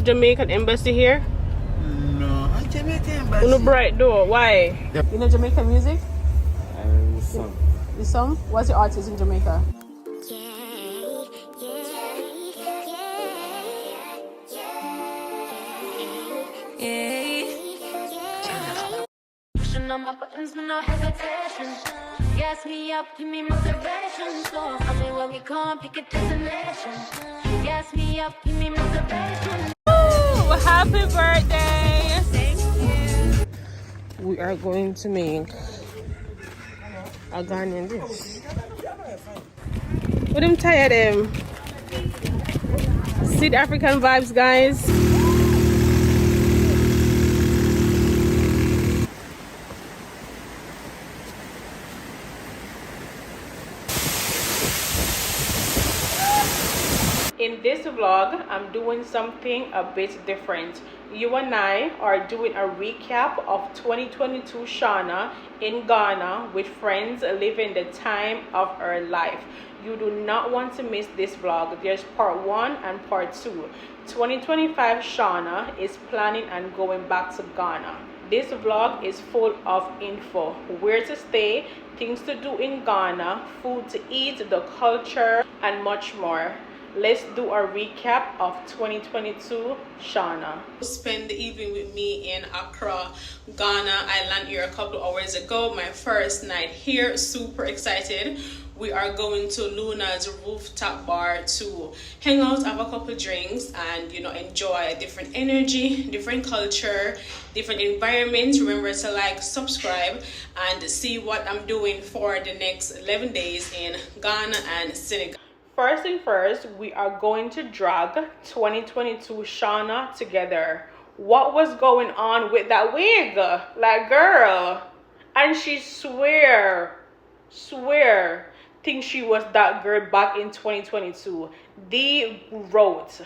have Jamaican embassy here? No, Jamaican embassy. No bright door. Why? Yep. You know Jamaican music? Some. The song? What's the artist in Jamaica? On my buttons with no hesitation. Gas me up, give me motivation. So I mean when we come, pick a destination. Gas me up, give me motivation. Woo! Happy birthday! Thank you. We are going to make a Ghanaian dish. What am tired of them? See the African vibes, guys. In this vlog, I'm doing something a bit different. You and I are doing a recap of 2022 Shawna in Ghana with friends living the time of our life. You do not want to miss this vlog. There's part 1 and part 2. 2025 Shawna is planning and going back to Ghana. This vlog is full of info, where to stay, things to do in Ghana, food to eat, the culture, and much more. Let's do a recap of 2022 Shawna. Spend the evening with me in Accra, Ghana. I landed here a couple hours ago. My first night here. Super excited. We are going to Luna's rooftop bar to hang out, have a couple drinks, and enjoy a different energy, different culture, different environments. Remember to like, subscribe, and see what I'm doing for the next 11 days in Ghana and Senegal. First thing first, we are going to drag 2022 Shawna together. What was going on with that wig? Like, girl. And she swear, think she was that girl back in 2022. The growth,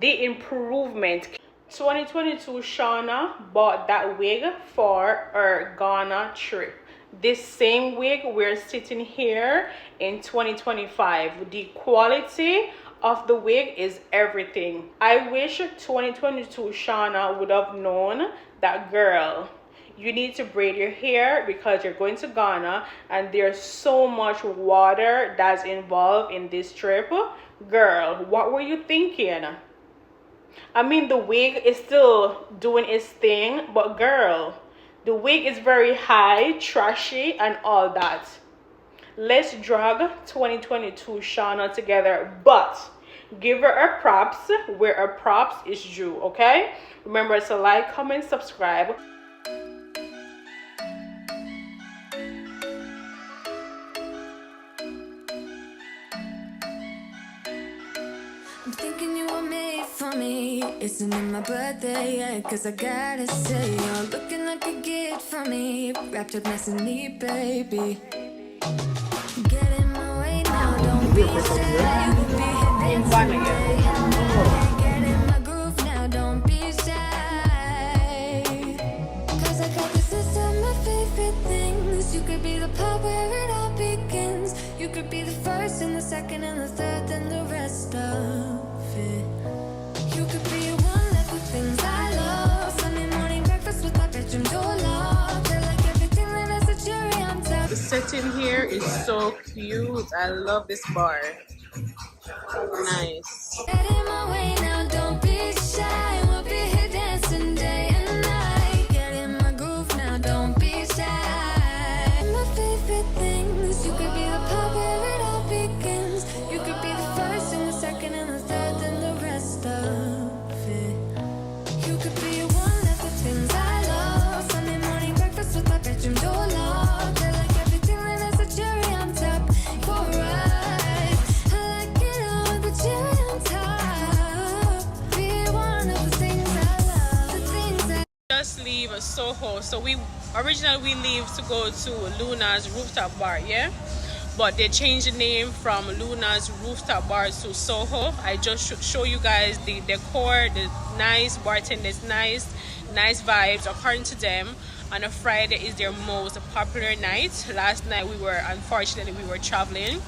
the improvement. 2022 Shawna bought that wig for her Ghana trip. This same wig we're sitting here in 2025. The quality of the wig is everything. I wish 2022 Shawna would have known that, girl, you need to braid your hair because you're going to Ghana and there's so much water that's involved in this trip. Girl, what were you thinking? I mean, the wig is still doing its thing, but girl, the wig is very high, trashy, and all that. Let's drag 2022 Shawna together, but give her her props where her props is due, okay? Remember to like, comment, subscribe. I'm thinking you were made for me. Isn't it my birthday yet? Cause I gotta say, you're looking like a gift for me. Wrapped up nice and neat, baby. Get in my way now, don't be shy. We'll be here dancing day and night. Get in my groove now, don't be shy. Cause I got this list of my favorite things. You could be the part where it all begins. You could be the first and the second and the third and the rest of it. You could be one of the things I love. Sunday morning breakfast with my bedroom door locked. I like everything that has a cherry on top. The setting here is so cute. I love this bar. Nice. Get in my way now, don't be shy. We'll be here dancing day and night. Get in my groove now, don't be shy. My favorite things. You could be the part where it all begins. You could be the first and the second and the third and the rest of it. You could be one of the things I love. Sunday morning breakfast with my bedroom door locked. I like everything that has a cherry on top. For us, I like it all with the cherry on top. Be one of the things I love. The things I Just leave Soho. So we leave to go to Luna's rooftop bar, yeah? But they changed the name from Luna's rooftop bar to Soho. I just show you guys the decor, the nice bartenders, nice vibes. According to them, on a Friday is their most popular night. Last night unfortunately we were traveling,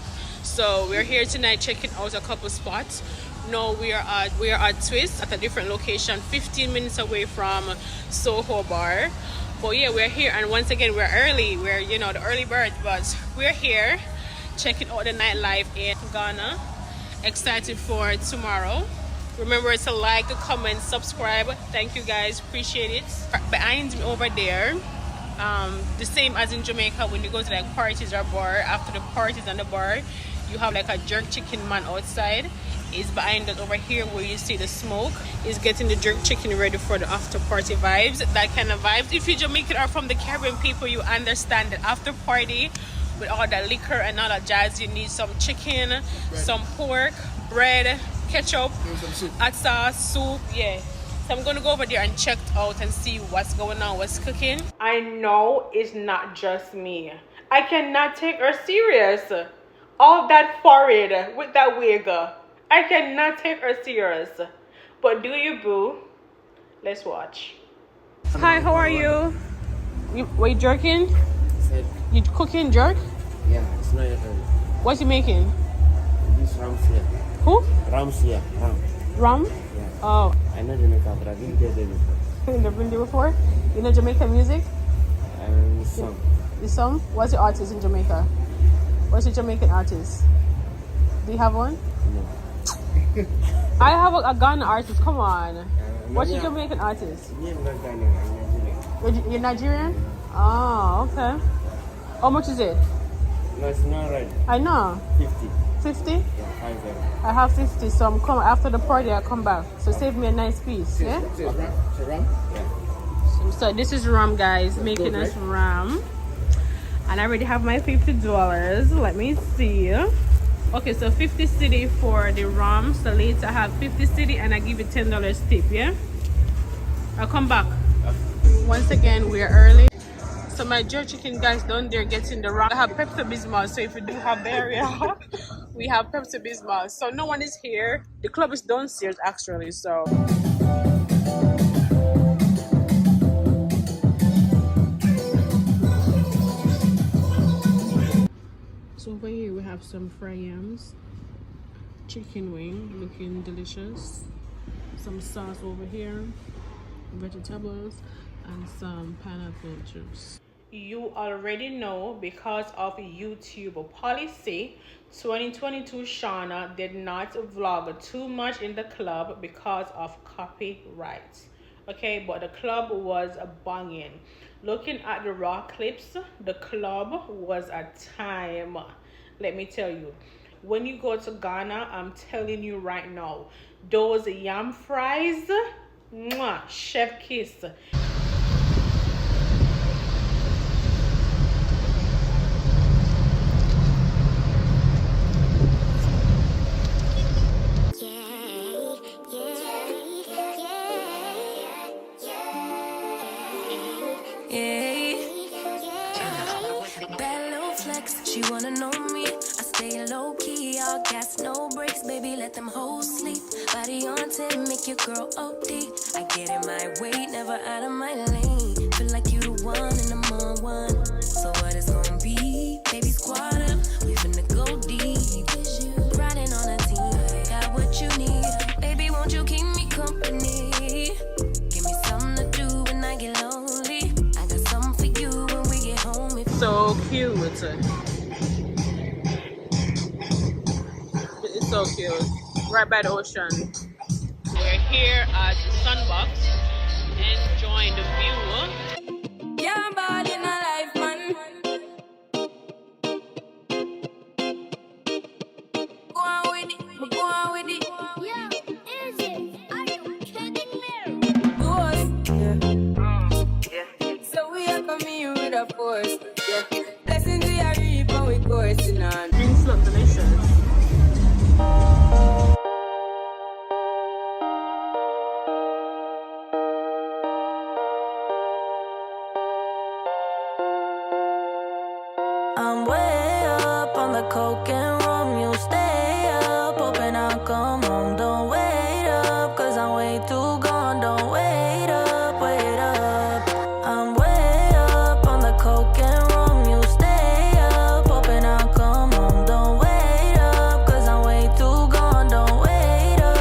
so we're here tonight checking out a couple spots. No, we are at Twist at a different location, 15 minutes away from Soho Bar. But yeah, we're here, and once again we're early. We're the early birds, but we're here checking out the nightlife in Ghana. Excited for tomorrow. Remember to like, comment, subscribe. Thank you guys, appreciate it. Behind me over there, the same as in Jamaica, when you go to like parties or bar, after the parties and the bar, you have like a jerk chicken man outside. Is behind us over here where you see the smoke. Is getting the jerk chicken ready for the after party vibes. That kind of vibes. If you Jamaican or from the Caribbean people, you understand that after party with all that liquor and all that jazz, you need some chicken, bread, some pork, bread, ketchup, hot sauce, soup. Yeah. So I'm gonna go over there and check out and see what's going on, what's cooking. I know it's not just me. I cannot take her serious. All that forehead with that wig. I cannot take her serious. But do you, boo? Let's watch. Hi, how are you? Were you jerking? You cooking jerk? Yeah, it's not yet ready. What's you making? This rams here. Who? Rams here. Ram. Rum? Yeah. Oh. I know Jamaica, but I've been there before. You never been there before? You know Jamaican music? Some. You some? What's your artist in Jamaica? What's your Jamaican artist? Do you have one? No. I have a Ghana artist. Come on. What's your Jamaican artist? Me, I'm not Ghanaian. I'm Nigerian. You're Nigerian? Oh, okay. How much is it? No, it's not right. I know. 50. 50? Yeah, 50. I have 50, so I'm coming after the party. I come back. So save me a nice piece. Yeah. It's ram? Yeah. So this is rum, guys. Making us rum, and I already have my $50. Let me see. Okay, so 50 cedi for the rum. So later I have 50 cedi and I give you $10 tip. Yeah. I'll come back. Once again, we're early. So my jerk chicken guys down there getting the rum. I have Pepto-Bismol, so if you do have diarrhea, we have Pepto-Bismol. So no one is here. The club is downstairs actually. So. So over here we have some fried yams, chicken wing looking delicious, some sauce over here, vegetables, and some pineapple juice. You already know, because of YouTube policy, 2022 Shawna did not vlog too much in the club because of copyright. Okay, but the club was banging. Looking at the raw clips, the club was a time. Let me tell you, when you go to Ghana, I'm telling you right now, those yam fries, mwah, chef kiss. She wanna know me, I stay low key, all gas, no brakes, baby, let them hoes sleep. Body on 10, make your girl OD. I get in my way, never out of my lane. Feel like you the one and I'm on one. So what it's gonna be? Baby, squad up, we finna go deep. Riding on a team, got what you need. Baby, won't you keep me company? Give me something to do when I get lonely. I got something for you when we get home. So cute. It's so cute. Right by the ocean. We're here at Sunbox, enjoying the view. Yeah, bad in a life, man. Go on with it, go on with it. Yeah, is it? Are you kidding me? Ghost, yeah. So we are coming here with a force, yeah. Blessings we are reaping, we coursing on. Drinks look delicious. I'm way up on the coke and rum. You stay up, hoping I'll come home. Don't wait up, cause I'm way too gone. Don't wait up, wait up. I'm way up on the coke and rum. You stay up, hoping I'll come home. Don't wait up, cause I'm way too gone. Don't wait up.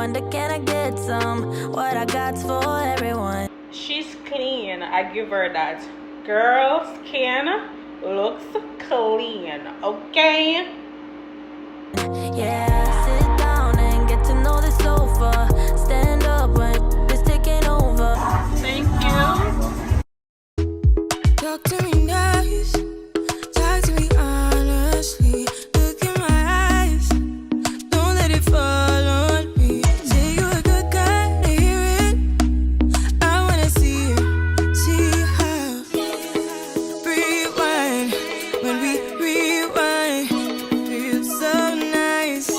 wonder can I get some? What I got's for everyone. She's clean, I give her that. Girl skin looks clean, okay? Yeah, sit down and get to know this sofa. Stand up when it's taking over. Thank you. Talk to me nice, talk to me honestly. Look in my eyes, don't let it fall on me. Say you're a good guy, to hear it. I wanna see it, see how. Rewind, when we rewind, feels so nice.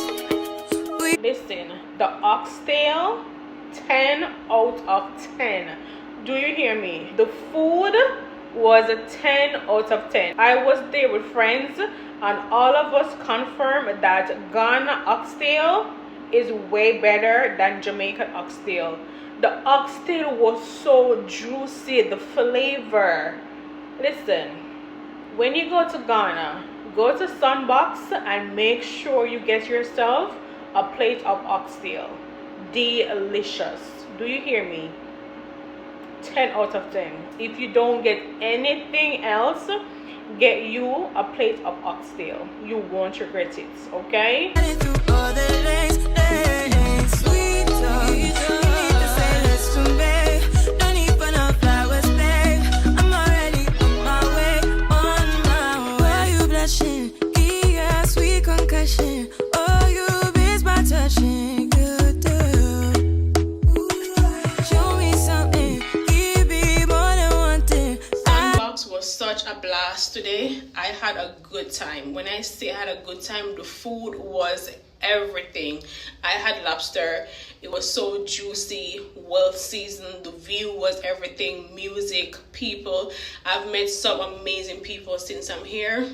Listen, the oxtail, 10 out of 10. Do you hear me? The food was a 10 out of 10. I was there with friends and all of us confirmed that Ghana oxtail is way better than Jamaican oxtail. The oxtail was so juicy, the flavor. Listen, when you go to Ghana, go to Sunbox and make sure you get yourself a plate of oxtail. Delicious. Do you hear me? 10 out of 10. If you don't get anything else, get you a plate of oxtail. You won't regret it, okay? Such a blast today. I had a good time. When I say I had a good time, the food was everything. I had lobster. It was so juicy, well seasoned. The view was everything. Music, people. I've met some amazing people since I'm here.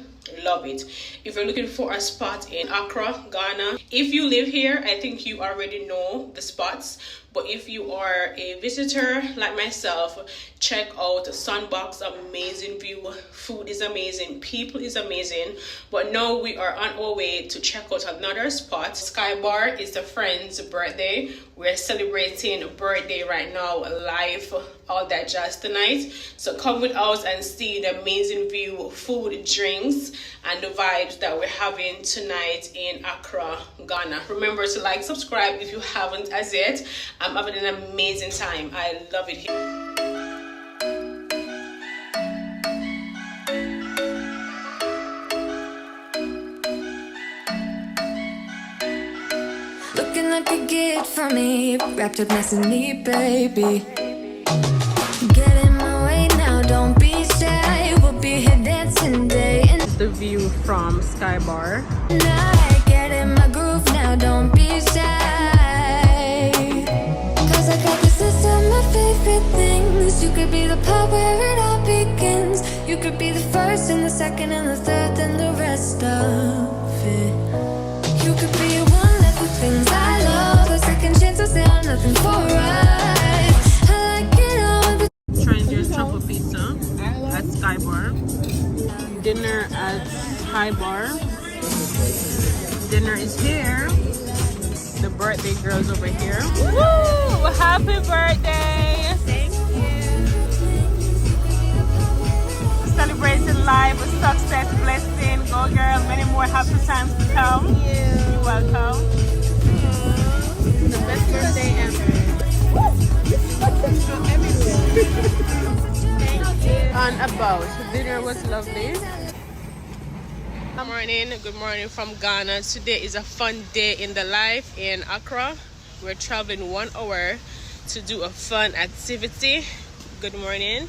Love it. If you're looking for a spot in Accra, Ghana, if you live here, I think you already know the spots. But if you are a visitor like myself, check out Sunbox. Amazing view, food is amazing, people is amazing. But now we are on our way to check out another spot. Sky Bar is a friend's birthday. We're celebrating birthday right now, live, all that jazz tonight. So come with us and see the amazing view, food, drinks, and the vibes that we're having tonight in Accra, Ghana. Remember to like, subscribe if you haven't as yet. I'm having an amazing time. I love it here. Looking like a gift from me, wrapped up nice and neat, baby. Get in my way now, don't be shy. We'll be here dancing day and The view from Sky Bar. night. Get in my groove now, don't be shy. Cause I got this list of my favorite things. You could be the part where it all begins. You could be the first and the second and the third and the rest of it. You could be one of the things I love. A second chances, they are nothing for us. I like it all with the Trying their truffle pizza at Sky Bar. Dinner at Sky Bar. Dinner is here. The birthday girls over here. Woo! Happy birthday! Thank you. Celebrating life, success, blessing. Go girl, many more happy times to come. You're welcome. The best birthday ever. And about. Dinner was lovely. Good morning from Ghana. Today is a fun day in the life in Accra. We're traveling 1 hour to do a fun activity. Good morning.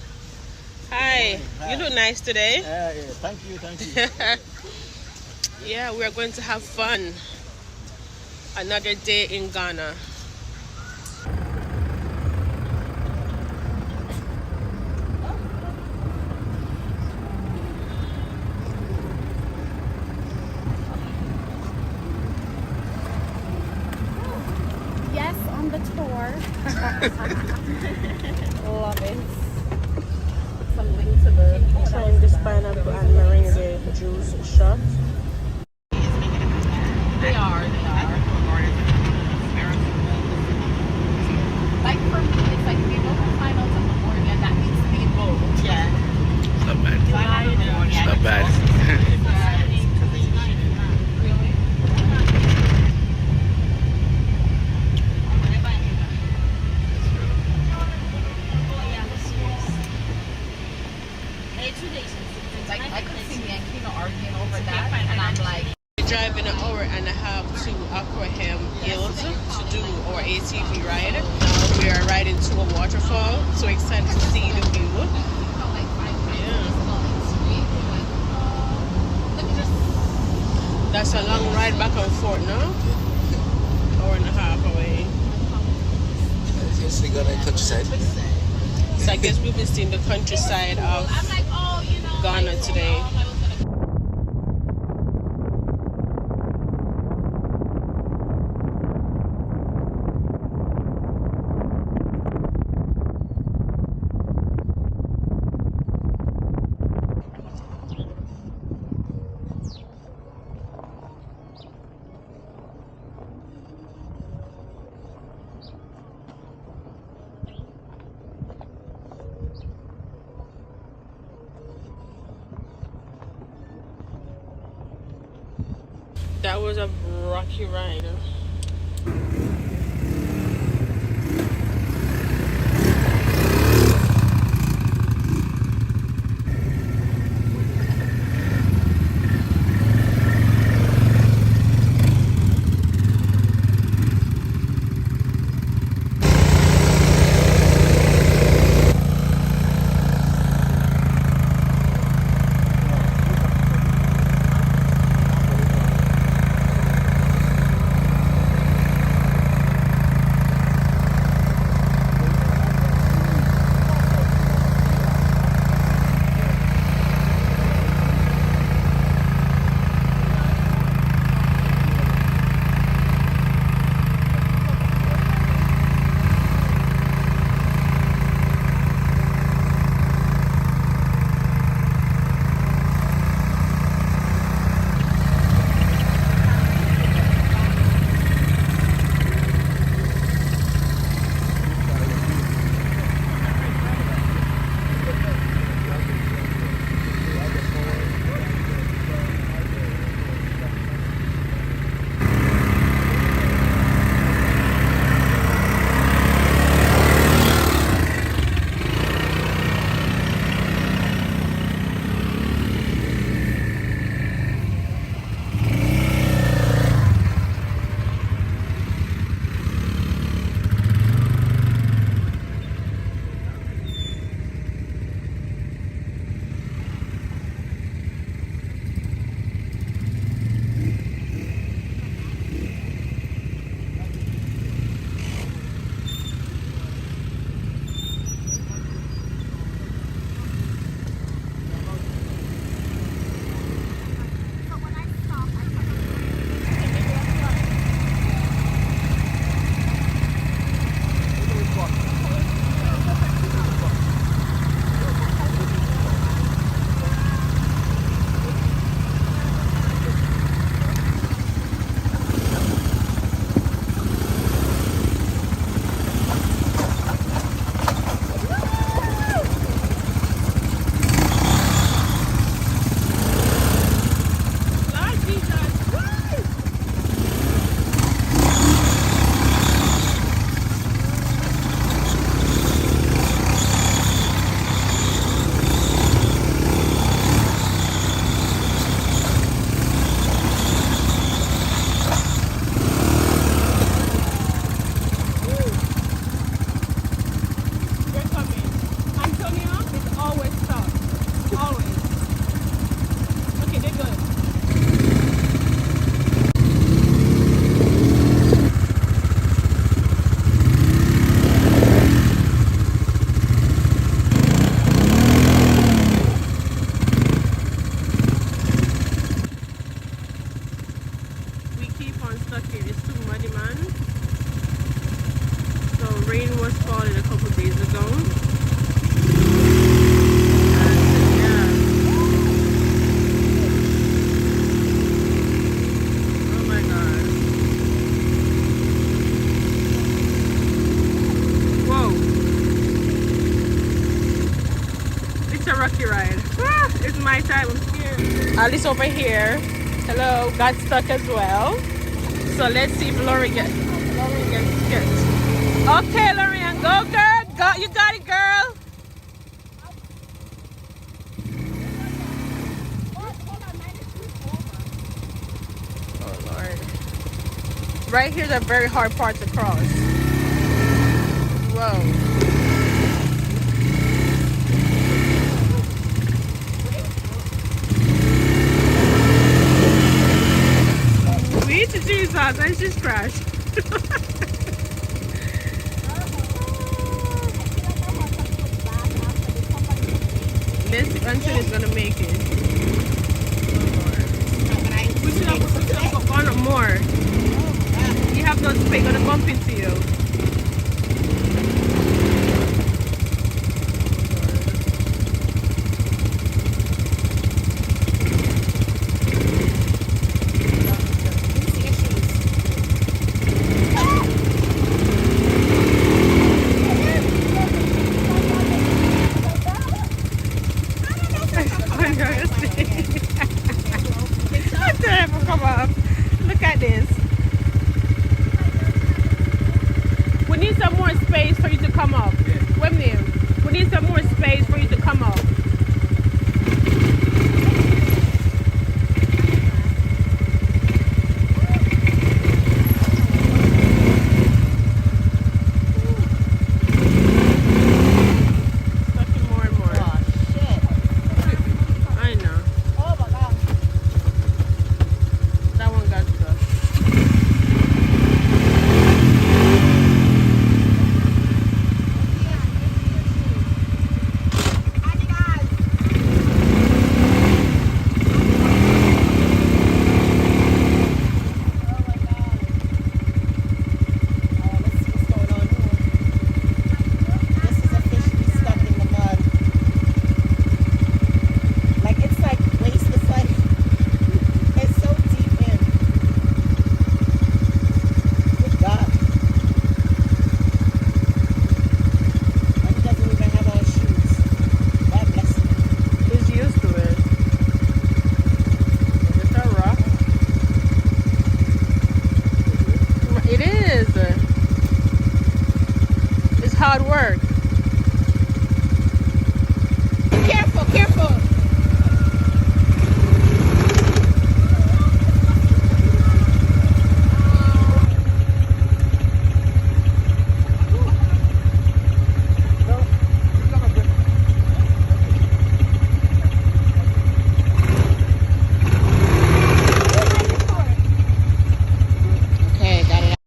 Hi. You look nice today. Yeah, thank you. Yeah, we're going to have fun. Another day in Ghana. Yes, on the tour. Love it. Something to the trying this pineapple and meringue juice shot. They are. do our ATV ride. Now we are riding to a waterfall. So excited to see the view. Yeah. That's a long ride back and forth now. Hour and a half away. Yes, we got a countryside. So I guess we'll be seeing the countryside of Ghana today. That was a rocky ride. Alice over here. Hello, got stuck as well. So let's see if Lori gets. Okay, Lorian, go girl. Go, you got it, girl. Oh Lord. Right here's a very hard part to cross. Whoa. We need to Jesus, I just crashed. Let's see until it's gonna make it. We should have gone up more. You have no space, gonna bump into you. Come up. Look at this. We need some more space for you to come up. Wait a minute. We need some more space for you to come up. Hard work. Careful, careful.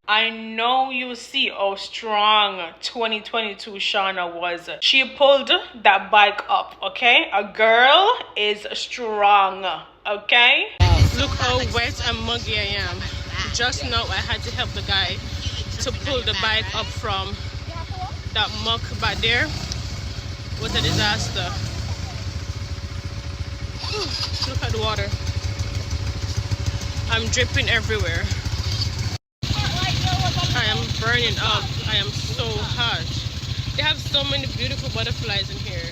I know you see how strong 2022 Shawna was. She pulled that bike up, okay? A girl is strong, okay? Look how wet and muggy I am. Just now I had to help the guy to pull the bike up from that muck back there. It was a disaster. Look at the water. I'm dripping everywhere. I am burning up. I am so hot. They have so many beautiful butterflies in here.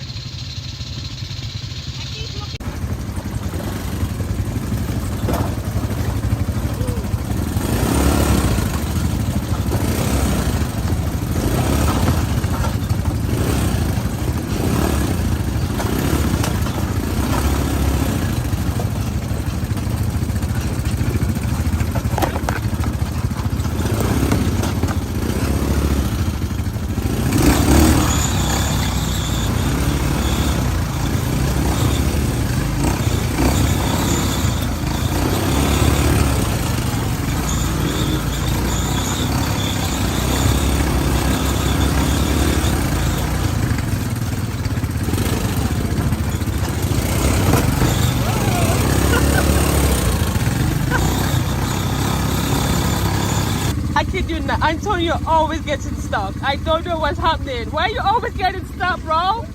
Antonio always getting stuck. I don't know what's happening. Why are you always getting stuck, bro?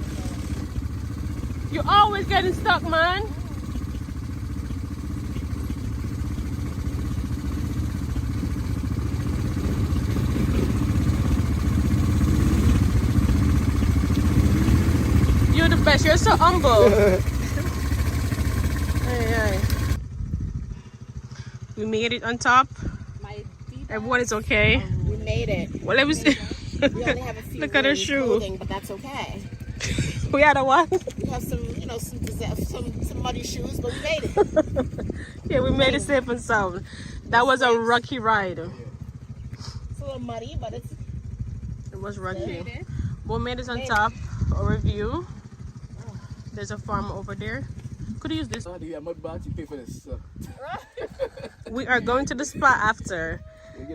You're always getting stuck, man. You're the best. You're so humble. Hey. We made it on top. Everyone is okay. We made it. Well, let me see. We only have a few Look at her shoe. clothing, but that's okay. We had a what? We have some, you know, some muddy shoes, but we made it. Yeah, we made it safe and sound. That was a rocky ride. little muddy, but it's. It was rocky. We made it on top. A review. There's a farm over there. Could use this. You get mud bath, you pay for this. So. We are going to the spa after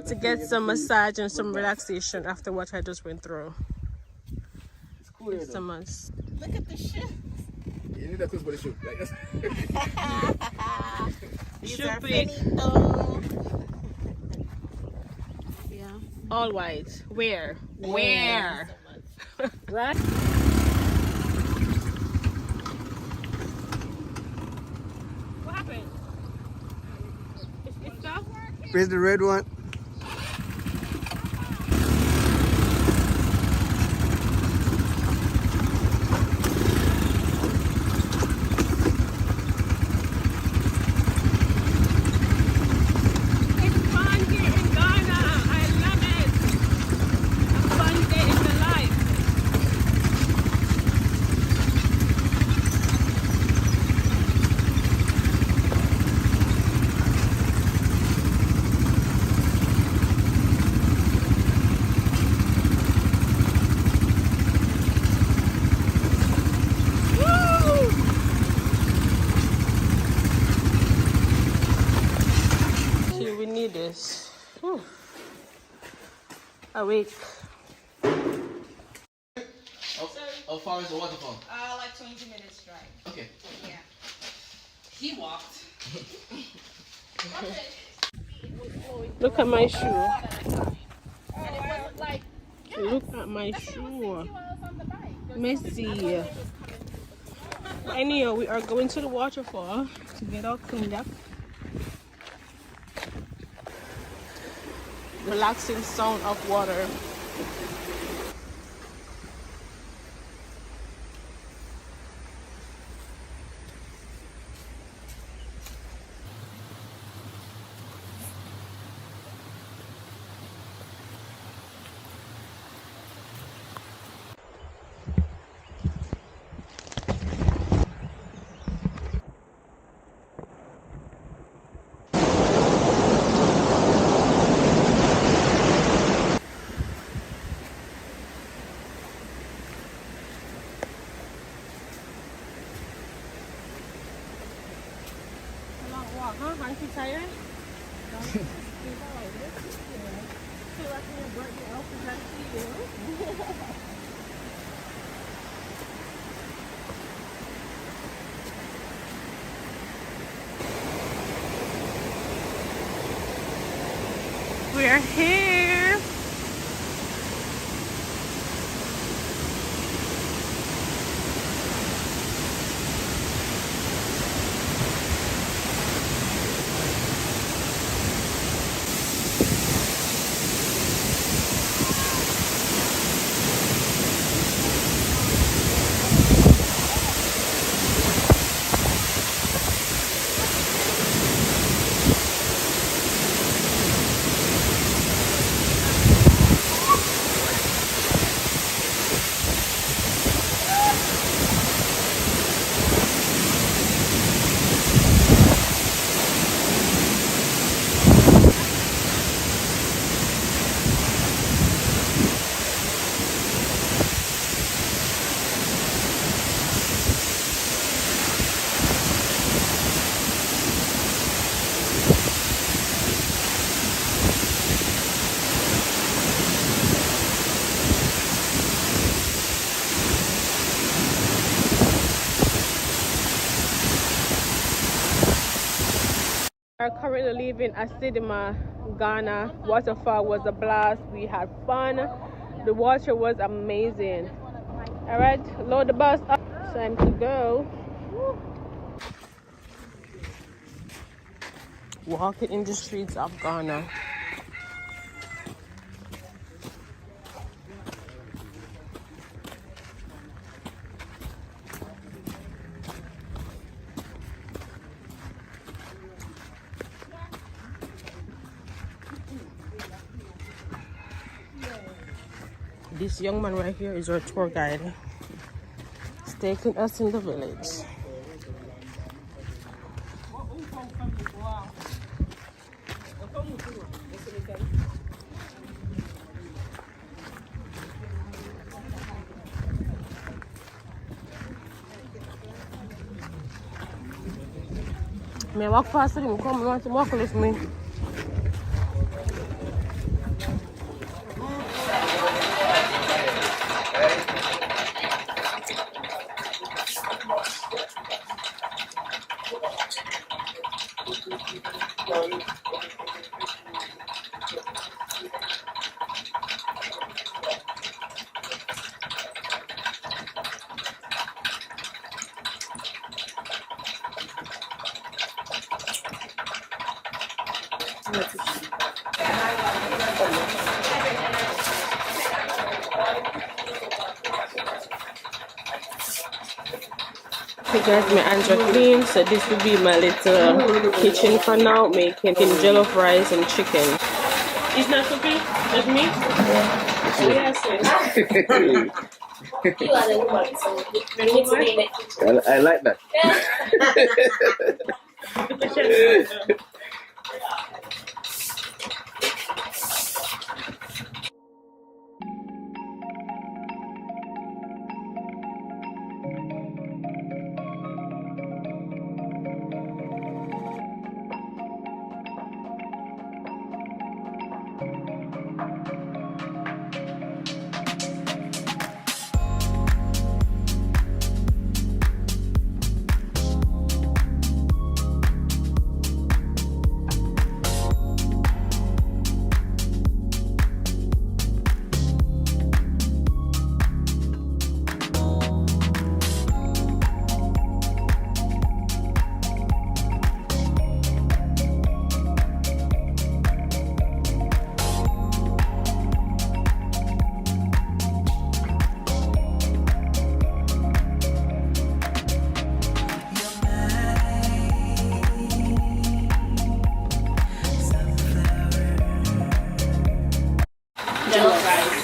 to get some massage and some relaxation after what I just went through. It's cool here, though. Look at the shit. You need that close by the shoe. Like These Should are be. finito. Yeah. All white. Where? Where? Right? What happened? It's stuff? Where's the red one? It's fun here in Ghana. I love it. A fun day in the life. Woo! See, we need this. Whew. Awake. How far is the waterfall? Like 20 minutes drive. Okay. Yeah. He walked. Look at my shoe. Look at my shoe. Messy. Anyhow, we are going to the waterfall to get all cleaned up. Relaxing sound of water. Walk, huh? Aren't you tired? We are here. We are currently leaving Asidima, Ghana. Waterfall was a blast. We had fun. The water was amazing. All right, load the bus up. Time to go. Walking in the streets of Ghana. This young man right here is our tour guide. He's taking us in the village. May I walk faster? Come, you want to walk with me? Okay guys, my hands are clean, so this will be my little kitchen for now, making jollof rice and chicken. It's not cooking? Just me? Yes. You are the one, so you need to name it. I like that.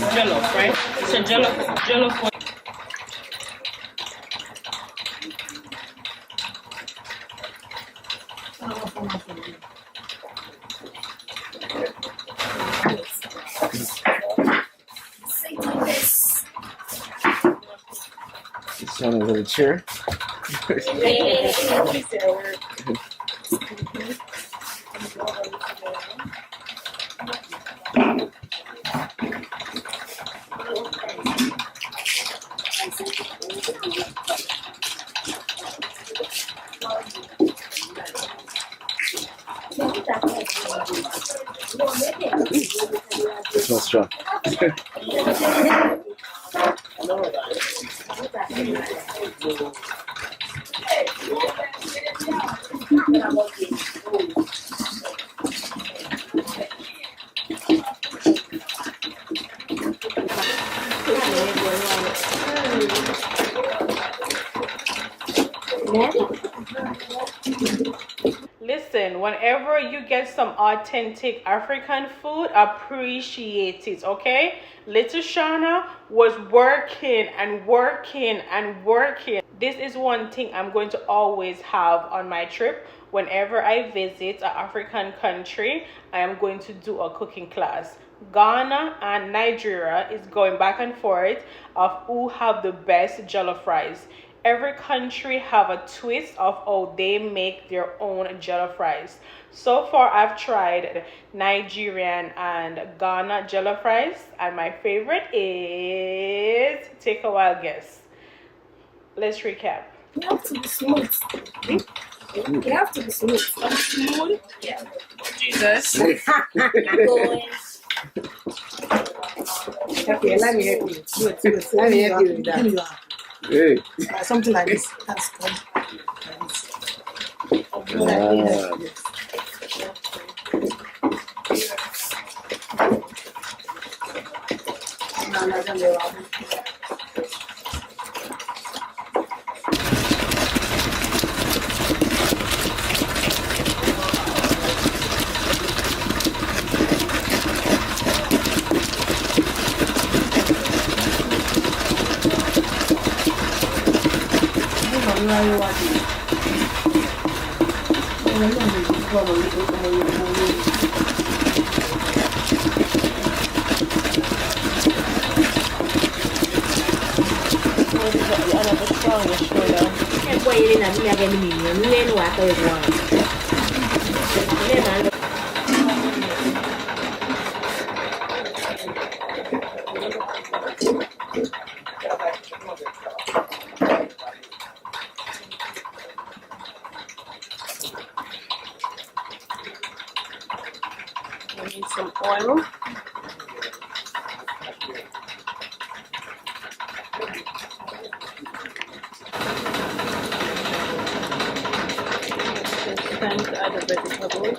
Jollof, right? So jollof. Shawna with a chair. It's not strong. Listen, whenever you get some authentic African food, appreciate it, okay? Little Shawna was working and working and working. This is one thing I'm going to always have on my trip. Whenever I visit an African country, I am going to do a cooking class. Ghana and Nigeria is going back and forth of who have the best jollof rice. Every country have a twist of how they make their own jollof rice. So far, I've tried Nigerian and Ghana jollof rice, and my favorite is, take a wild guess. Let's recap. You have to be smooth. You have to be smooth. Smooth? Yeah. Jesus. Going. Okay, let me help you. Let me help you with that. Hey. Something like this. That's good. Boy, you didn't have me again. You know what I want. I need some oil. It's time to add the vegetable.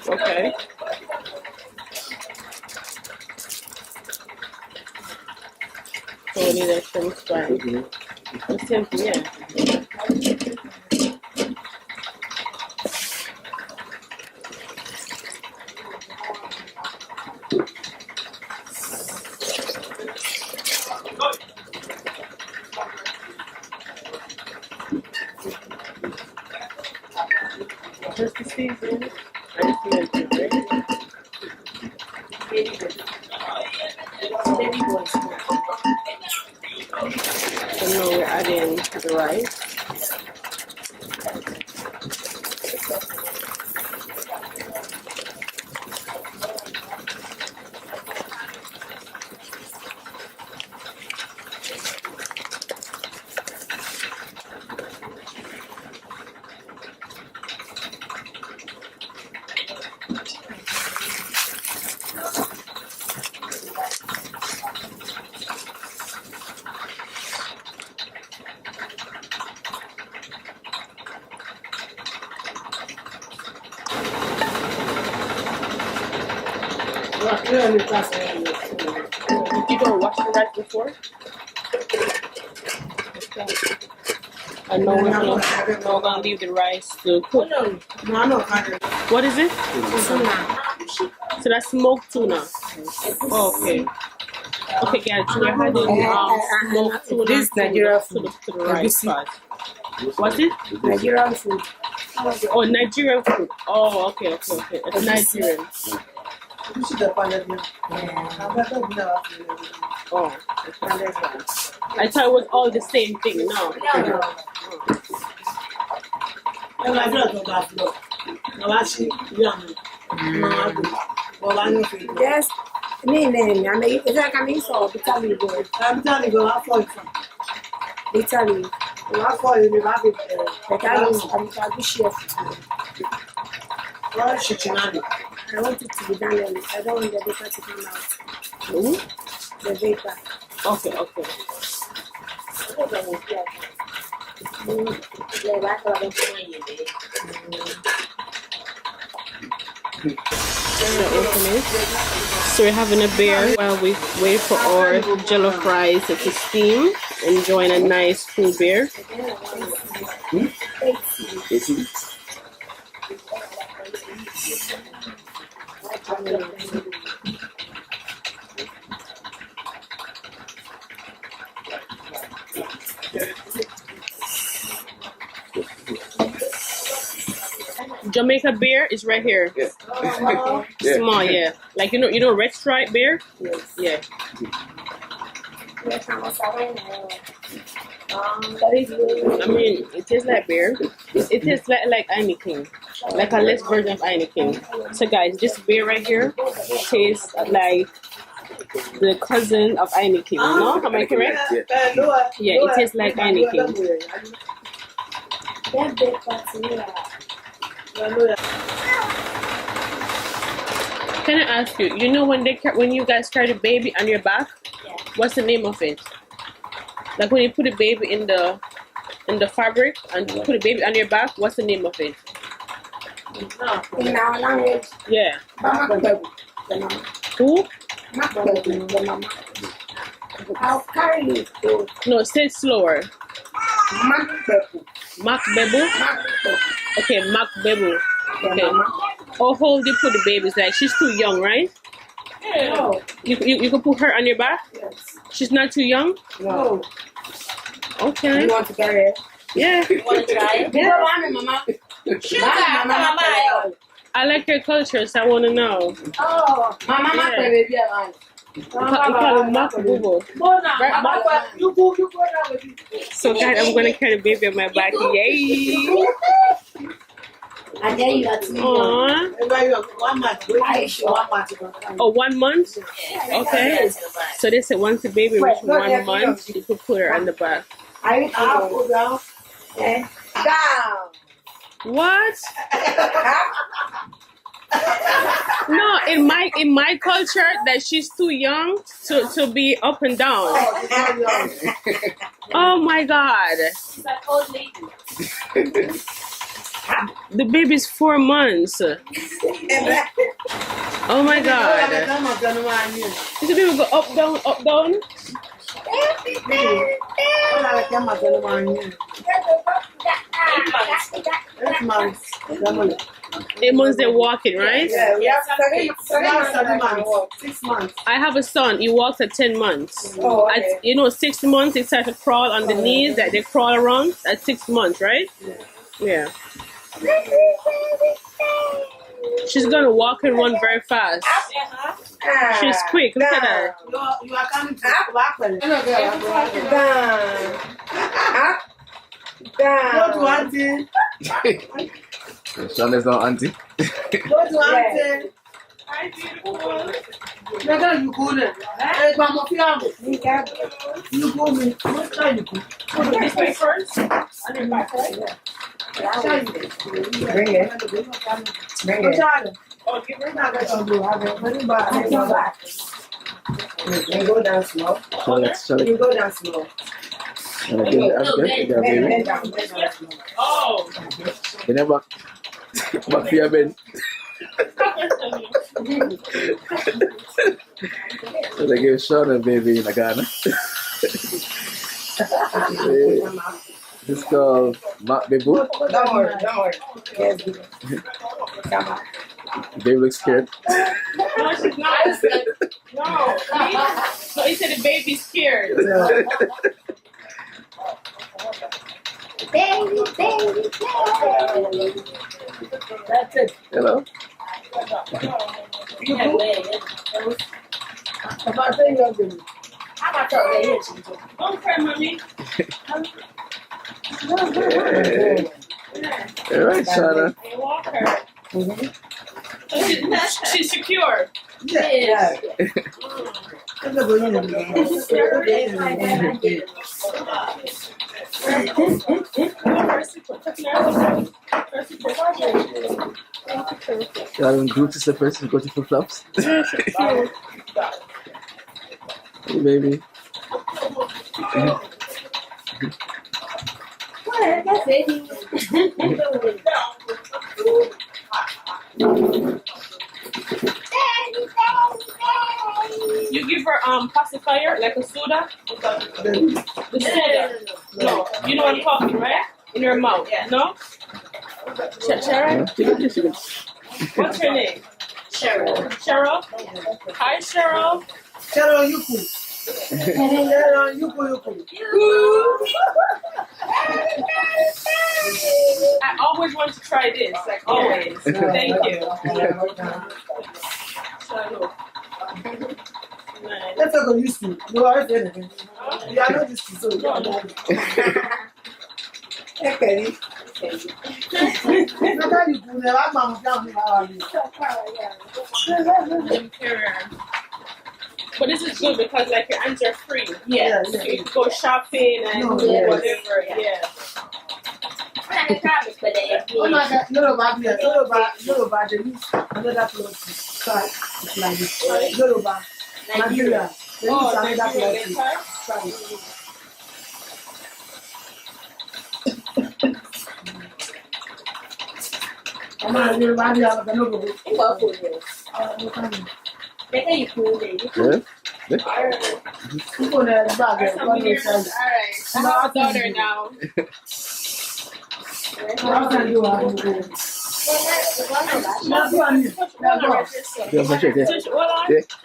Okay. So we need a shrimp fry. It's simple, yeah. Just the season. I feel it, right? So now we're adding the rice. You don't wash the rice before? And now we're gonna leave the rice to cook. What is it? So that's smoked tuna. Okay. Okay, guys, so we're adding smoked tuna This Nigerian food. to the rice part. What's it? Nigerian food. Oh, Nigerian food. Oh, okay. It's Nigerian. Oh, I thought it was all the same thing. No. Yes. Me name. I mean, is that coming from Italy? I'm telling you, I'll fall from. Italy. I'll fall in the rabbit. The guy is a chef. Well, Shichinani. I want it to be done early. I don't want the vapor to come out. Ooh. The vapor. Okay, okay. So we're having a beer while we wait for our jollof rice to steam. Enjoying a nice cool beer. Jamaica beer is right here. Yeah. Small, yeah. Like you know red stripe beer? Yes. Yeah. I mean, it tastes like beer. It tastes like Heineken, like a less version of Heineken. So guys, this beer right here tastes like the cousin of Heineken. You know? Am I correct? Yeah, it tastes like Heineken. Can I ask you? You know when you guys carry the baby on your back? Yeah. What's the name of it? Like when you put a baby in the fabric and you put a baby on your back, what's the name of it? In our language, Yeah. the Who? mama. I'll carry it to No, say it slower. Mac Bebu. Okay, Mac Bebu. Okay. How old you put the baby? It's like she's too young, right? No. You can put her on your back? Yes. She's not too young? No. Okay. You want to carry it? Yeah. You want to try it? You don't want it, mama. Mama. I like your culture, so I want to know. Oh, mama, Yeah. baby, man. You call it Mac Bebu. Right, Mac? So guys, I'm going to carry the baby on my back. Yay! I tell you that me. Aww. 1 month. 1 month. Oh, 1 month? Okay. So they said once the baby reaches 1 month, you could put her on the back. I Up, down. down. What? No, in my culture, that she's too young to be up and down. Oh my God. She's an old lady. The baby's 4 months. Oh my God. Does the baby go up, down, up, down? 8 months. 8 months they're walking, right? Yeah, we have 7 months. 6 months. I have a son. He walks at 10 months. Oh, At 6 months, they start to crawl on the knees. That they crawl around at 6 months, right? Yeah. She's gonna walk and run very fast. She's quick. Look at her. You are coming to back. Go to auntie. Shawna's not auntie. Go to auntie. Hi, beautiful. You go there. Hey, mama, you go me. What time you go? This way first. And then back, right? Bring it. Bring it. Oh, give her that. You go down slow. Shawna, You go down slow. Shawna, give it up, baby. Bend down slow. Oh. Bend your back. Back for your bend. So they give Shawna a baby in Ghana. This is called Mac Bebu. Don't worry. Yes, come on. Baby looks scared. No, she's not. No. So he said the baby's scared. Baby. That's it. Hello. Don't cry, mommy. All right, Shawna. Hey, walk her. So she's secure. Yeah. Yeah, I'm Groot is the first to go to flip flops. Hey, baby. You give her pacifier like a soda. The soda. No, you know what I'm talking, right? In your mouth. No. Sharon. What's her name? Cheryl. Cheryl. Hi, Cheryl. Cheryl Yuku. Cheryl Yuku. I always want to try this, like always. Thank you. Let's not go used to. No, I said it. You are not used to, so you don't know. Okay. But this is good because like your hands are free. Yeah. So you can go shopping and whatever. Yeah. Oh my God, Yoruba, they use another cloth to start. It's like this. Yoruba, Nigeria, they use another cloth to start. Come on, Yoruba, they have a logo. People in the bag, Alright. I have a daughter now.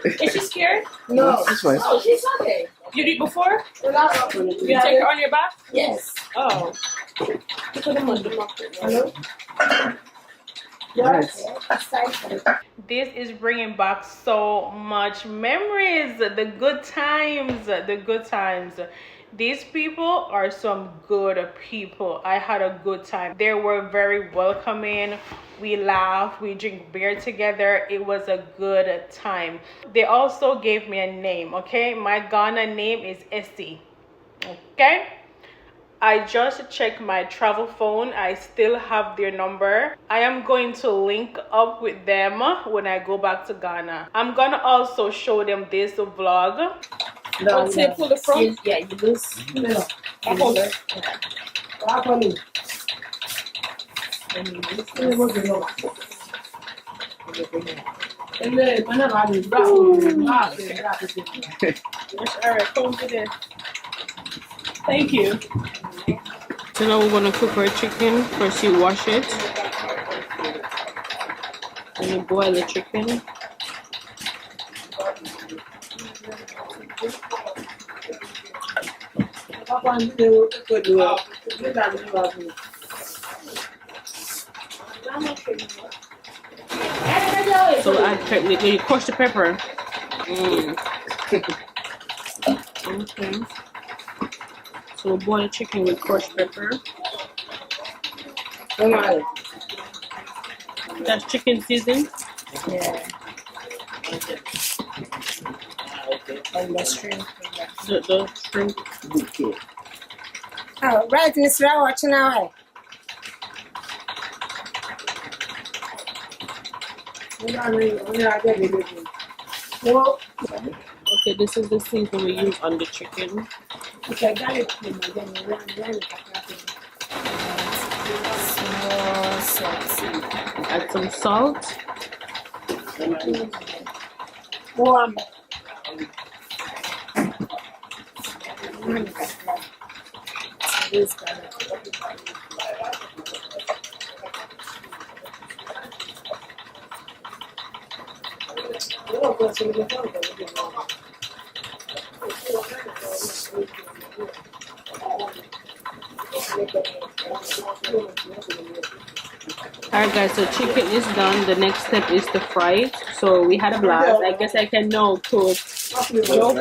Is she scared? No, It's fine. Oh, she's okay. You did before? You take her on your back? Yes. Oh. Hello? Nice. This is bringing back so much memories. The good times. The good times. These people are some good people. I had a good time. They were very welcoming. We laughed, we drink beer together. It was a good time. They also gave me a name, okay? My Ghana name is Essie, okay? I just checked my travel phone. I still have their number. I am going to link up with them when I go back to Ghana. I'm gonna also show them this vlog. Let's say pull the front. Yeah, you lose. Alright, come to this. Thank you. So now we're gonna cook our chicken. First you wash it. And you boil the chicken. So add pepper. You crush the pepper. Okay. So we'll boil the chicken with crushed pepper. That's chicken season. Yeah. And the shrimp. The shrimp. Oh, right, Miss Ra, watching now. Okay, this is the season we use on the chicken. Add some salt. Warm. Alright guys, so chicken is done. The next step is to fry it. So we had a blast. I guess I can now cook jollof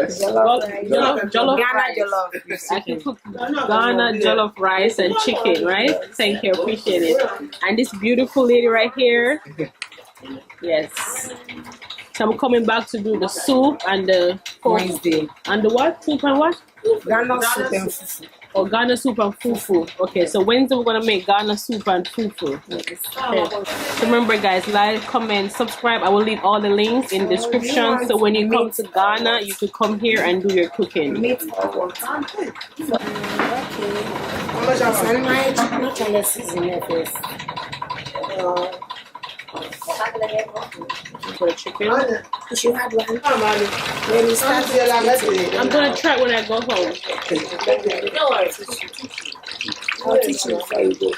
rice. I can cook Ghana jollof rice and chicken, right? Thank you, appreciate it. And this beautiful lady right here. Yes. So I'm coming back to do the soup and the Wednesday. and the what? Soup and what? Ghana soup and fufu. Oh, Ghana soup and fufu. Okay, so Wednesday we're gonna make Ghana soup and fufu. Okay. So remember, guys, like, comment, subscribe. I will leave all the links in the description. So when you come to Ghana, you could come here and do your cooking. Meat. And my chicken season first. For the chicken. You should have one. When you start, I'm gonna try when I go home. I'll teach you before you go.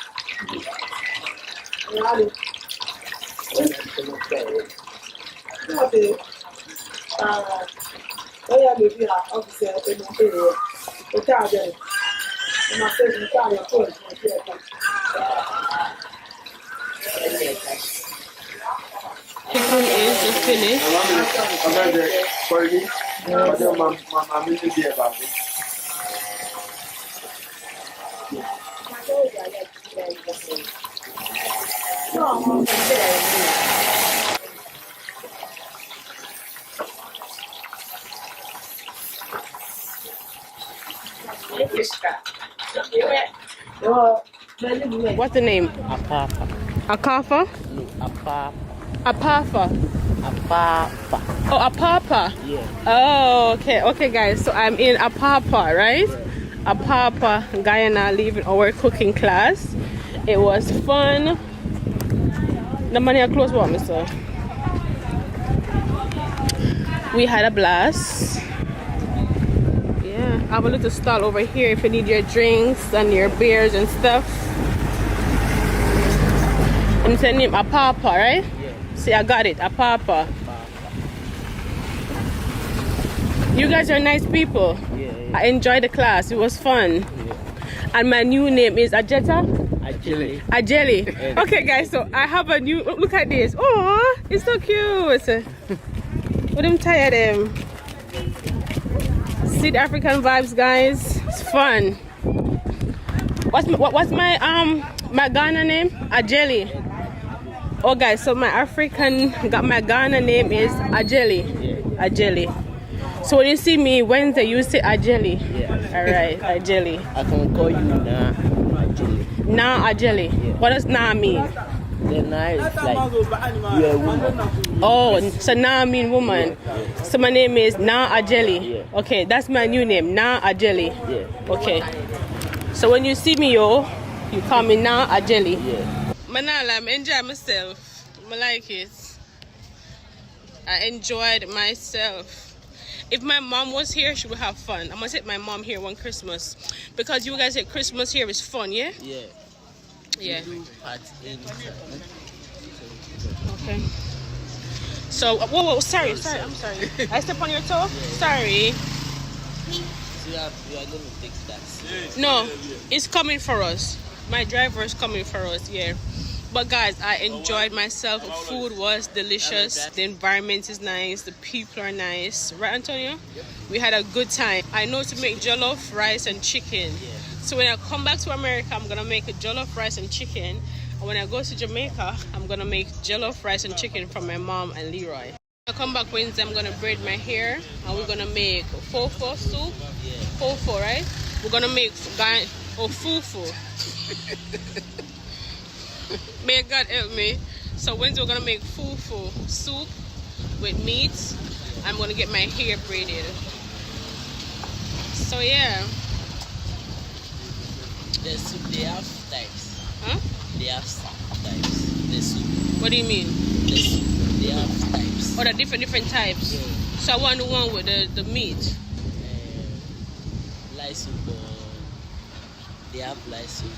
Chicken is just finished. What's the name? Apapa. Akafa? No, apapa. Apafa? Apapa. Oh, Apapa? Yeah. Oh, okay. Okay, guys. So I'm in Apapa, right? Apapa, Guyana, leaving our cooking class. It was fun. The money are close, what, mister? We had a blast. Yeah, I have a little stall over here if you need your drinks and your beers and stuff. And it's name Apapa, right? Yeah. See, I got it, Apapa. You guys are nice people. Yeah. I enjoyed the class. It was fun. Yeah. And my new name is Ajeta. Actually. Ajeli. Okay, guys, so I have a new. Look at this. Oh, it's so cute. What am tired of? See the African vibes, guys. It's fun. What's my my Ghana name? Ajeli. Oh, guys, so my my Ghana name is Ajeli. Yeah. Ajeli. So when you see me Wednesday, you say Ajeli. Yeah. All right, Ajeli. I can call you Na. Actually. Na Ajeli. Yeah. What does Na mean? The Na is like you're a woman. Oh, so Na I mean woman. Yeah. So my name is Na Ajeli. Yeah. Okay, that's my new name, Na Ajeli. Yeah. Okay. So when you see me, yo, you call me Na Ajeli. Yeah. Manala, I enjoy myself. I like it. I enjoyed myself. If my mom was here, she would have fun. I'm gonna take my mom here one Christmas because you guys say Christmas here is fun, yeah? Yeah. Yeah. We do part in. Okay. So, whoa, sorry, I'm sorry. I step on your toe? Sorry. So you are going to take that. No, it's coming for us. My driver is coming for us, yeah. But guys, I enjoyed myself. The food was delicious. The environment is nice. The people are nice. Right, Antonio? Yep. We had a good time. I know to make jollof rice and chicken. Yeah. So when I come back to America, I'm going to make a jollof rice and chicken. And when I go to Jamaica, I'm going to make jollof rice and chicken for my mom and Leroy. I come back Wednesday, I'm going to braid my hair. And we're going to make fofo soup. Yeah. Fofo, right? We're going to make fufu. May God help me. So Wednesday we're gonna make fufu soup with meat. I'm gonna get my hair braided. So yeah. The soup, they have types. Huh? They have types. The soup. What do you mean? The soup, they have types. Oh, the different types. Yeah. So I want the one with the meat. Light soup. They have light soup.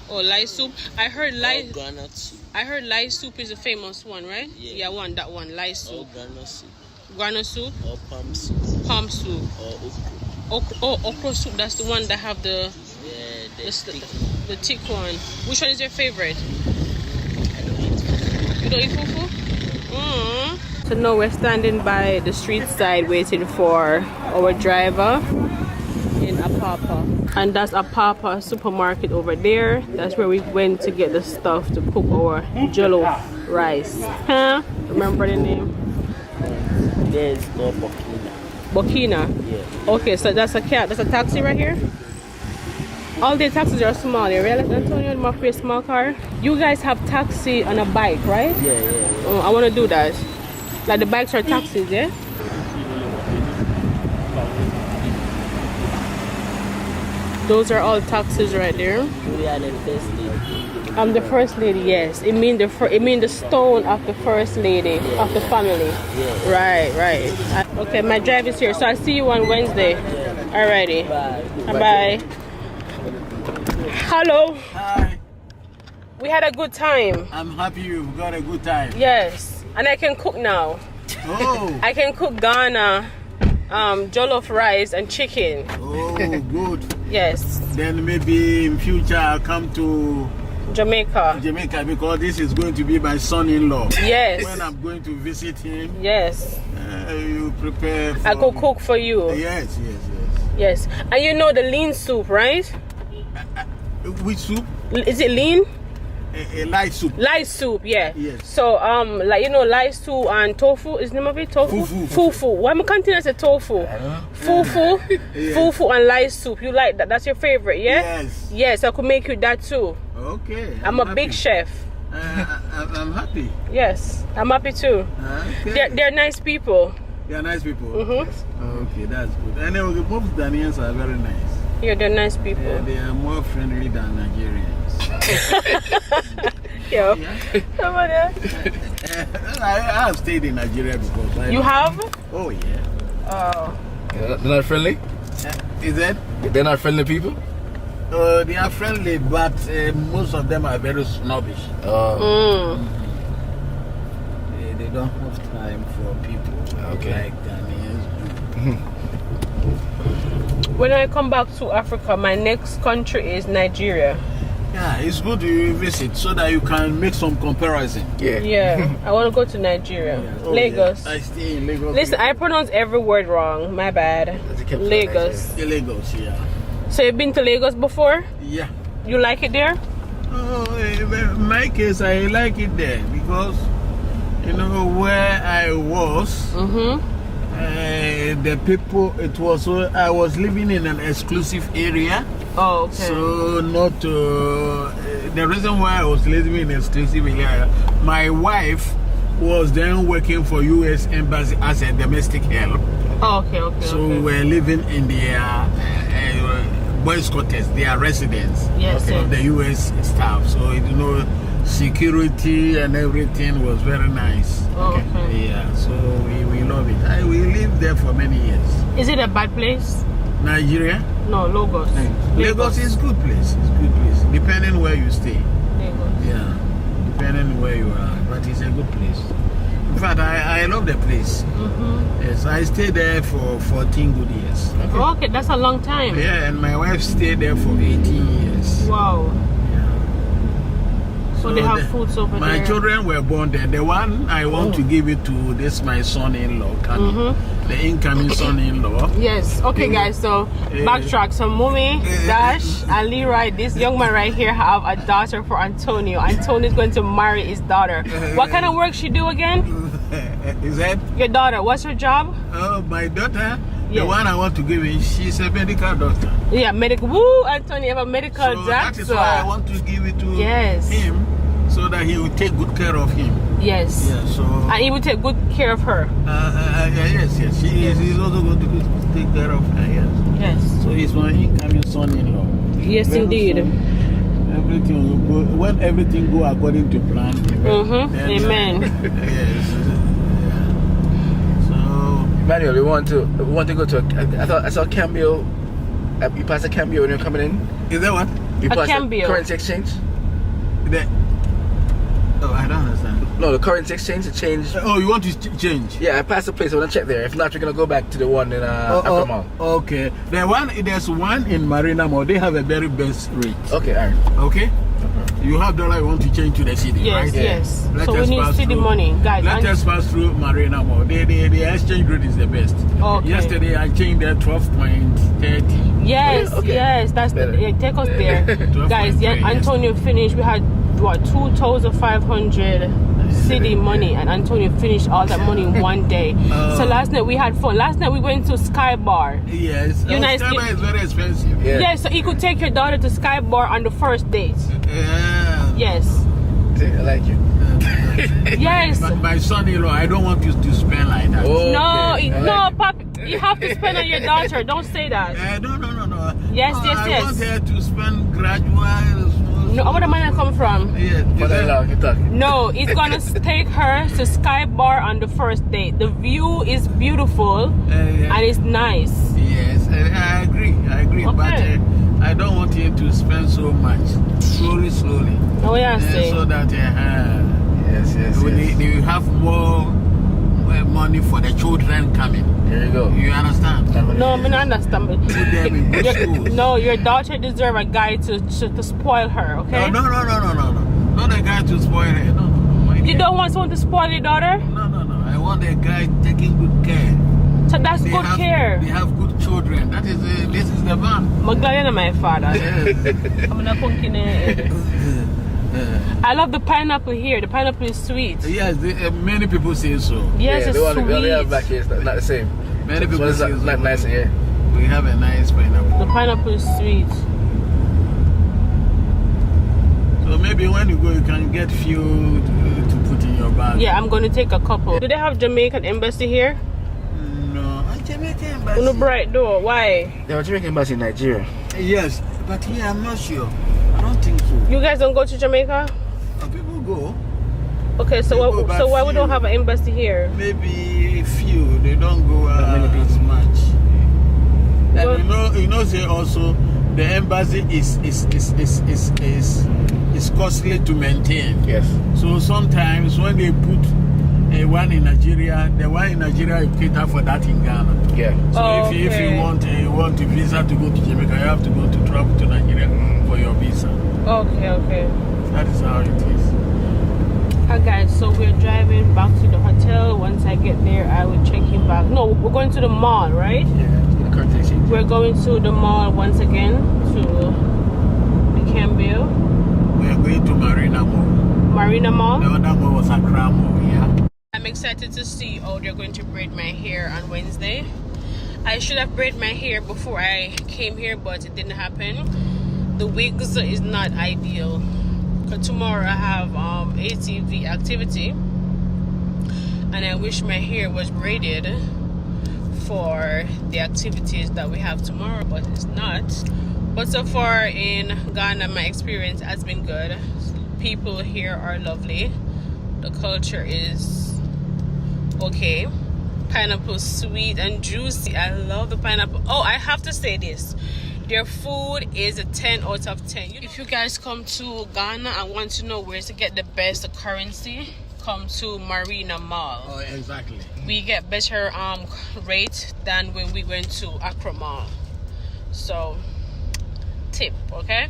Oh, light soup. I heard light. Granite soup. I heard light soup is the famous one, right? Yeah. Yeah, I want that one. Light soup. Or granite soup. Granite soup. Or palm soup. Palm soup. Or okra. Okra soup. That's the one that have the thick one. Which one is your favorite? You don't eat fufu? So now we're standing by the street side waiting for our driver in Apapa. And that's Apapa supermarket over there. That's where we went to get the stuff to cook our jollof rice. Huh? Remember the name? There's no Burkina. Burkina. Yeah. Okay, so that's a cab. That's a taxi right here. All the taxis are small. You realize, Antonio, you must be a small car. You guys have taxi on a bike, right? Yeah. Oh, I want to do that. Like the bikes are taxis, yeah? Those are all taxis right there. We are the first lady. I'm the first lady, yes. It mean the stone of the first lady of the family. Yeah. Right. Okay, my drive is here, so I'll see you on Wednesday. Alrighty. Bye. Hello. Hi, We had a good time. I'm happy you got a good time. Yes, and I can cook now. Oh, I can cook Ghana, jollof rice and chicken. oh, good. Yes, Then maybe in future I'll come to Jamaica. Jamaica because this is going to be my son-in-law. Yes. When I'm going to visit him, Yes, you prepare for I could cook for you. Yes. Yes, and you know the lean soup, right? Which soup? Is it lean? A light soup. Light soup, yeah. Yes. So like you know, light soup and tofu is the name of it. Tofu. Fufu. Why am I continuing to say tofu? Fufu. Yes. Fufu and light soup. You like that? That's your favorite, yeah? Yes. Yes, I could make you that too. Okay. I'm a happy. big chef. I'm happy. Yes, I'm happy too. Okay. They're nice people. They are nice people. Mhm. Okay, that's good. Anyway, most Ghanaians are very nice. Yeah, they're nice people. Yeah, they are more friendly than Nigerians. Yo. Yeah. Come on, yeah. I have stayed in Nigeria before. You have? Oh, yeah. Oh. They're not friendly? Is that? They're not friendly people? They are friendly, but most of them are very snobbish. They don't have time for people like Ghanaians do. When I come back to Africa, my next country is Nigeria. Yeah, it's good you visit so that you can make some comparison. Yeah, I want to go to Nigeria. Oh, Lagos. Yeah. I stay in Lagos. Listen, I pronounce every word wrong. My bad. Lagos. Lagos, yeah. So you've been to Lagos before? Yeah. You like it there? Oh, in my case, I like it there because, you know, where I was, the people, I was living in an exclusive area. Oh, okay. So, not, the reason why I was living in an exclusive area, my wife was then working for U.S. Embassy as a domestic help. Oh, okay. So, we're living in their boys' quarters, their residence of the U.S. staff. So, you know, security and everything was very nice. Oh, okay. Yeah, so we love it. We lived there for many years. Is it a bad place? Nigeria? No, Lagos. Lagos is good place. It's good place. Depending where you stay. Lagos. Yeah. Depending where you are. But it's a good place. In fact, I love the place. Yes, I stayed there for 14 good years. Okay, that's a long time. Yeah, and my wife stayed there for 18 years. Wow. Yeah. So they have foods over there. My children were born there. The one I want to give it to this my son-in-law, the incoming son-in-law. Yes. Okay, guys. So backtrack. So Mumi, Dash, and Leroy, this young man right here have a daughter for Antonio. Antonio is going to marry his daughter. What kind of work she do again? Is that your daughter? What's her job? Oh, my daughter. The one I want to give it, she's a medical doctor. Yeah, medical. Woo, Antonio, you have a medical doctor. That is why I want to give it to him, so that he will take good care of him. Yes. Yeah. So. And he will take good care of her. Yes. He's also going to take care of her. Yes. Yes. So he's my incoming son-in-law. Yes, indeed. Soon, everything will go. When everything go according to plan. Amen. Yes. Manuel, we want to go to. I thought I saw Cambio. You passed a Cambio when you're coming in. Is that what? You passed Cambio. the currency exchange. Oh, I don't understand. No, the currency exchange to change. Oh, you want to change? Yeah, I passed the place. I want to check there. If not, we're gonna go back to the one in Accra Mall. Okay. There's one in Marina Mall. They have a very best rate. Okay, alright. Okay. You have dollar. You want to change to the city, right? Yes. So we need city money, guys. Let us pass through Marina Mall. The exchange rate is the best. Okay. Yesterday I changed there 12.30. Yes, yes. That's take us there, guys. Yeah, Antonio finished. We had what 2,500 silly money, and Antonio finished all that money in one day. So last night we had fun. Last night we went to Sky Bar. Yes. Sky Bar is very expensive. Yeah, so you could take your daughter to Sky Bar on the first date. Yeah. Yes. I like you. Yes. But my son-in-law, I don't want you to spend like that. Oh, No, okay. no, Papa, you have to spend on your daughter. Don't say that. No. Yes, No, yes, I yes. want her to spend gradual. No, where the money come from? Yeah. Mother-in-law, you talking. No, it's gonna take her to Sky Bar on the first date. The view is beautiful and it's nice. Yes, I agree. Okay. But I don't want you to spend so much. Slowly. Oh yeah, say. So that Yes. you have more money for the children coming. Here you go. You understand? No, I mean, I understand. Put them in good schools. No, your daughter deserves a guy to spoil her. Okay. No. Not a guy to spoil her. No. You don't want someone to spoil your daughter? No. I want a guy taking good care. So that's good care. They have good children. That is this is the man. Magdalena, my father. I'm not pumpkin. I love the pineapple here. The pineapple is sweet. Yes, many people say so. Yes, yeah, it's the sweet. one we have back here is not the same. Many people say so. Not nice, yeah. We have a nice pineapple. The pineapple is sweet. So maybe when you go, you can get few to put in your bag. Yeah, I'm going to take a couple. Do they have Jamaican embassy here? No, Jamaican embassy. No bright door. Why? They have Jamaican embassy in Nigeria. Yes, but here I'm not sure. I don't think so. You guys don't go to Jamaica? People go. Okay, so why we don't have an embassy here? Maybe few. They don't go as much. And you know, say also the embassy is costly to maintain. Yes. So sometimes when they put one in Nigeria, the one in Nigeria you cater for that in Ghana. Yeah. So if you want a visa to go to Jamaica, you have to go to travel to Nigeria for your visa. Okay. That is how it is. Hi guys, so we're driving back to the hotel. Once I get there, I will check you back. No, we're going to the mall, right? Yeah. The curtain change. We're going to the mall once again to the Campbell. We are going to Marina Mall. Marina Mall. The other mall was Accra Mall, yeah. I'm excited to see how they're going to braid my hair on Wednesday. I should have braided my hair before I came here, but it didn't happen. The wigs is not ideal. Because tomorrow I have ATV activity, and I wish my hair was braided for the activities that we have tomorrow, but it's not. But so far in Ghana, my experience has been good. People here are lovely. The culture is okay. Pineapple sweet and juicy. I love the pineapple. Oh, I have to say this. Their food is a 10 out of 10. If you guys come to Ghana and want to know where to get the best currency, come to Marina Mall. Oh, exactly. We get better rate than when we went to Accra Mall. So, tip, okay?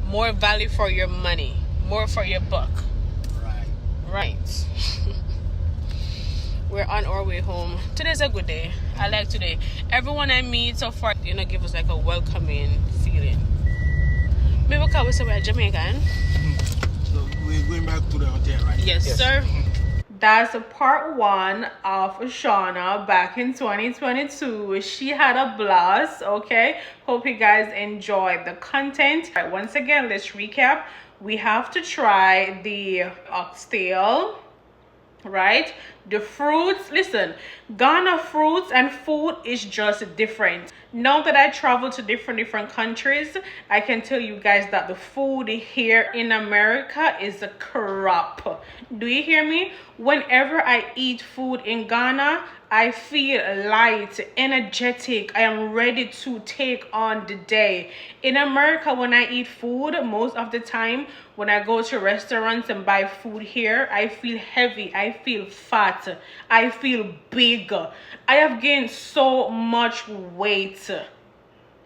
More value for your money, more for your buck. Right. We're on our way home. Today's a good day. I like today. Everyone I meet so far, give us like a welcoming feeling. Maybe because we say we're Jamaican. So we're going back to the hotel, right? Yes, sir. That's part one of Shawna back in 2022. She had a blast, okay? Hope you guys enjoyed the content. All right, once again, let's recap. We have to try the oxtail, right? The fruits. Listen, Ghana fruits and food is just different. Now that I travel to different countries, I can tell you guys that the food here in America is a crap. Do you hear me? Whenever I eat food in Ghana, I feel light, energetic. I am ready to take on the day. In America, when I eat food, most of the time, when I go to restaurants and buy food here, I feel heavy, I feel fat, I feel big. I have gained so much weight.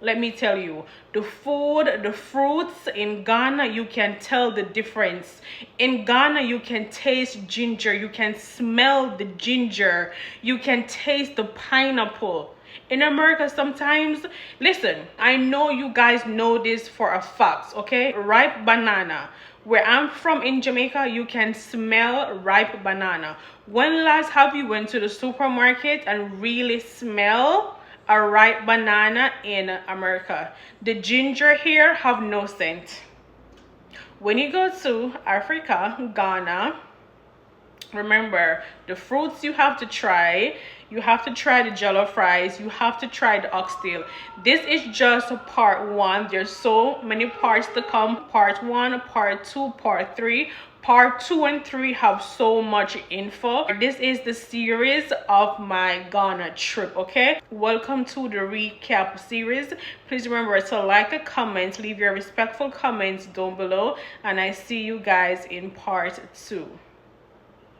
Let me tell you, the food, the fruits in Ghana, you can tell the difference. In Ghana, you can taste ginger, you can smell the ginger, you can taste the pineapple. In America, sometimes, listen, I know you guys know this for a fact, okay? Ripe banana. Where I'm from in Jamaica, you can smell ripe banana. When last have you went to the supermarket and really smell a ripe banana in America? The ginger here have no scent. When you go to Africa, Ghana, remember the fruits you have to try. You have to try the jollof rice. You have to try the oxtail. This is just part 1. There's so many parts to come. Part 1, part 2, part 3. Part 2 and 3 have so much info. This is the series of my Ghana trip, okay? Welcome to the recap series. Please remember to like, comment, leave your respectful comments down below, and I see you guys in part 2.